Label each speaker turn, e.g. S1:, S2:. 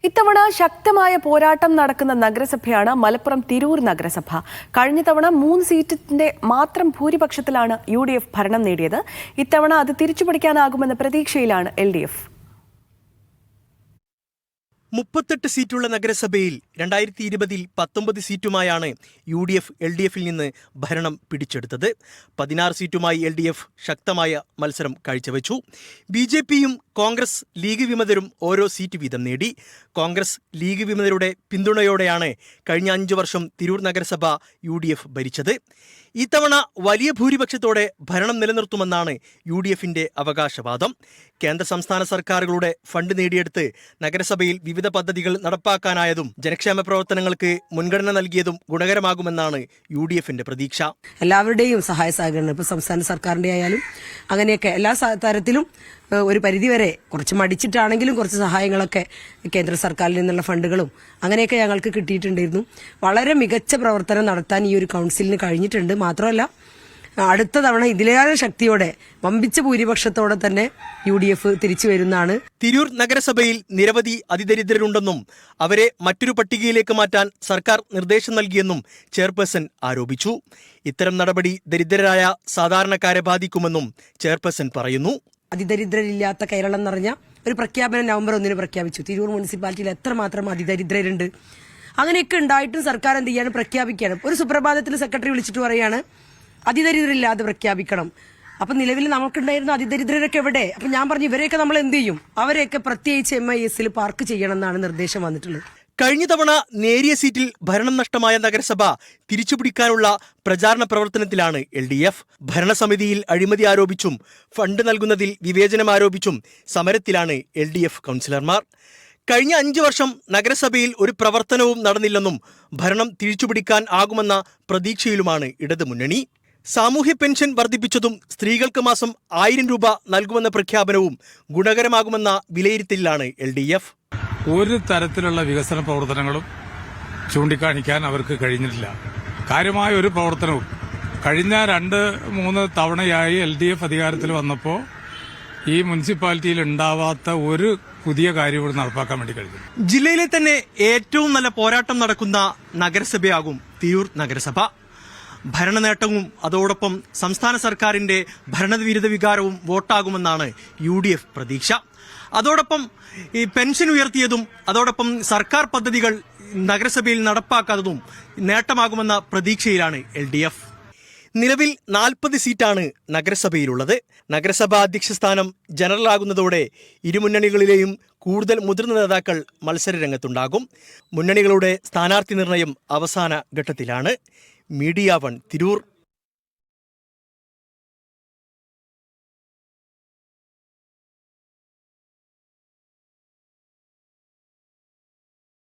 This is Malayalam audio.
S1: ഇത്തവണ ശക്തമായ പോരാട്ടം നടക്കുന്ന നഗരസഭയാണ് മലപ്പുറം തിരൂർ നഗരസഭ. കഴിഞ്ഞ തവണ 3 സീറ്റിന്റെ മാത്രം ഭൂരിപക്ഷത്തിലാണ് UDF ഭരണം നേടിയത്. ഇത്തവണ അത് തിരിച്ചുപിടിക്കാനാകുമെന്ന പ്രതീക്ഷയിലാണ് LDF.
S2: 38 സീറ്റുള്ള നഗരസഭയിൽ 2020-ൽ 19 സീറ്റുമായാണ് UDF LDFിൽ നിന്ന് ഭരണം പിടിച്ചെടുത്തത്. 16 സീറ്റുമായി LDF ശക്തമായ മത്സരം കാഴ്ചവെച്ചു. BJPയും കോൺഗ്രസ് ലീഗ് വിമതരും ഓരോ സീറ്റ് വീതം നേടി. കോൺഗ്രസ് ലീഗ് വിമതരുടെ പിന്തുണയോടെയാണ് കഴിഞ്ഞ 5 വർഷം തിരൂർ നഗരസഭ UDF ഭരിച്ചത്. ഇത്തവണ വലിയ ഭൂരിപക്ഷത്തോടെ ഭരണം നിലനിർത്തുമെന്നാണ് UDFിന്റെ അവകാശവാദം. കേന്ദ്ര സംസ്ഥാന സർക്കാരുകളുടെ ഫണ്ട് നേടിയെടുത്ത് നഗരസഭയിൽ വിവിധ പദ്ധതികൾ നടപ്പാക്കാനായതും ജനക്ഷേമ പ്രവർത്തനങ്ങൾക്ക് മുൻഗണന നൽകിയതും ഗുണകരമാകുമെന്നാണ് UDFിന്റെ പ്രതീക്ഷ.
S3: എല്ലാവരുടെയും സഹായ സഹകരണം, ഇപ്പോൾ സംസ്ഥാന സർക്കാരിന്റെ ആയാലും അങ്ങനെയൊക്കെ എല്ലാ തരത്തിലും ഒരു പരിധിവരെ കുറച്ച് മടിച്ചിട്ടാണെങ്കിലും കുറച്ച് സഹായങ്ങളൊക്കെ കേന്ദ്ര സർക്കാരിൽ നിന്നുള്ള ഫണ്ടുകളും അങ്ങനെയൊക്കെ ഞങ്ങൾക്ക് കിട്ടിയിട്ടുണ്ടായിരുന്നു. വളരെ മികച്ച പ്രവർത്തനം നടത്താൻ ഈ ഒരു കൗൺസിലിന് കഴിഞ്ഞിട്ടുണ്ട്. മാത്രമല്ല അടുത്ത തവണ ഇതിലേറെ ശക്തിയോടെ വമ്പിച്ച ഭൂരിപക്ഷത്തോടെ തന്നെ UDF തിരിച്ചു വരുന്നതാണ്.
S2: തിരൂർ നഗരസഭയിൽ നിരവധി അതിദരിദ്രരുണ്ടെന്നും അവരെ മറ്റൊരു പട്ടികയിലേക്ക് മാറ്റാൻ സർക്കാർ നിർദ്ദേശം നൽകിയെന്നും ചെയർപേഴ്സൺ ആരോപിച്ചു. ഇത്തരം നടപടി ദരിദ്രരായ സാധാരണക്കാരെ ബാധിക്കുമെന്നും ചെയർപേഴ്സൺ പറയുന്നു.
S3: അതിദരിദ്രരില്ലാത്ത കേരളം നിറഞ്ഞ ഒരു പ്രഖ്യാപനം നവംബർ 1 പ്രഖ്യാപിച്ചു. തിരൂർ മുനിസിപ്പാലിറ്റിയിൽ എത്രമാത്രം അതിദരിദ്രരുണ്ട്. അങ്ങനെയൊക്കെ ഉണ്ടായിട്ടും സർക്കാർ എന്ത് ചെയ്യാണ്, പ്രഖ്യാപിക്കുകയാണ്. ഒരു സുപ്രഭാതത്തിൽ സെക്രട്ടറി വിളിച്ചിട്ട് പറയാണ് അതിദരിദ്രരില്ലാതെ പ്രഖ്യാപിക്കണം. അപ്പൊ നിലവിൽ നമുക്കുണ്ടായിരുന്ന അതിദരിദ്രരൊക്കെ എവിടെ? അപ്പൊ ഞാൻ പറഞ്ഞു ഇവരെയൊക്കെ നമ്മൾ എന്ത് ചെയ്യും, അവരെയൊക്കെ പ്രത്യേകിച്ച് MIS പാർക്ക് ചെയ്യണം എന്നാണ് നിർദ്ദേശം വന്നിട്ടുള്ളത്.
S2: കഴിഞ്ഞ തവണ നേരിയ സീറ്റിൽ ഭരണം നഷ്ടമായ നഗരസഭ തിരിച്ചുപിടിക്കാനുള്ള പ്രചാരണ പ്രവർത്തനത്തിലാണ് LDF. ഭരണസമിതിയിൽ അഴിമതി ആരോപിച്ചും ഫണ്ട് നൽകുന്നതിൽ വിവേചനം ആരോപിച്ചും സമരത്തിലാണ് LDF കൗൺസിലർമാർ. കഴിഞ്ഞ 5 വർഷം നഗരസഭയിൽ ഒരു പ്രവർത്തനവും നടന്നില്ലെന്നും ഭരണം തിരിച്ചുപിടിക്കാൻ ആകുമെന്ന പ്രതീക്ഷയിലുമാണ് ഇടതുമുന്നണി. സാമൂഹ്യ പെൻഷൻ വർദ്ധിപ്പിച്ചതും സ്ത്രീകൾക്ക് മാസം 1000 രൂപ നൽകുമെന്ന പ്രഖ്യാപനവും ഗുണകരമാകുമെന്ന വിലയിരുത്തലിലാണ് LDF.
S4: ഒരു തരത്തിലുള്ള വികസന പ്രവർത്തനങ്ങളും ചൂണ്ടിക്കാണിക്കാൻ അവർക്ക് കഴിഞ്ഞിട്ടില്ല. കാര്യമായ ഒരു പ്രവർത്തനവും കഴിഞ്ഞ 2-3 തവണയായി LDF അധികാരത്തിൽ വന്നപ്പോൾ ഈ മുനിസിപ്പാലിറ്റിയിൽ ഉണ്ടാവാത്ത ഒരു പുതിയ കാര്യം ഇവിടെ നടപ്പാക്കാൻ വേണ്ടി കഴിഞ്ഞു.
S2: ജില്ലയിലെ തന്നെ ഏറ്റവും നല്ല പോരാട്ടം നടക്കുന്ന നഗരസഭയാകും തിരൂർ നഗരസഭ. ഭരണനേട്ടവും അതോടൊപ്പം സംസ്ഥാന സർക്കാരിന്റെ ഭരണവിരുദ്ധ വികാരവും വോട്ടാകുമെന്നാണ് UDF പ്രതീക്ഷ. അതോടൊപ്പം ഈ പെൻഷൻ ഉയർത്തിയതും അതോടൊപ്പം സർക്കാർ പദ്ധതികൾ നഗരസഭയിൽ നടപ്പാക്കാത്തതും നേട്ടമാകുമെന്ന പ്രതീക്ഷയിലാണ് LDF. നിലവിൽ 40 സീറ്റാണ് നഗരസഭയിലുള്ളത്. നഗരസഭാ അധ്യക്ഷ സ്ഥാനം ജനറലാകുന്നതോടെ ഇരുമുന്നണികളിലെയും കൂടുതൽ മുതിർന്ന നേതാക്കൾ മത്സരരംഗത്തുണ്ടാകും. മുന്നണികളുടെ സ്ഥാനാർത്ഥി നിർണയം അവസാന ഘട്ടത്തിലാണ്. മീഡിയ 1 തിരൂർ.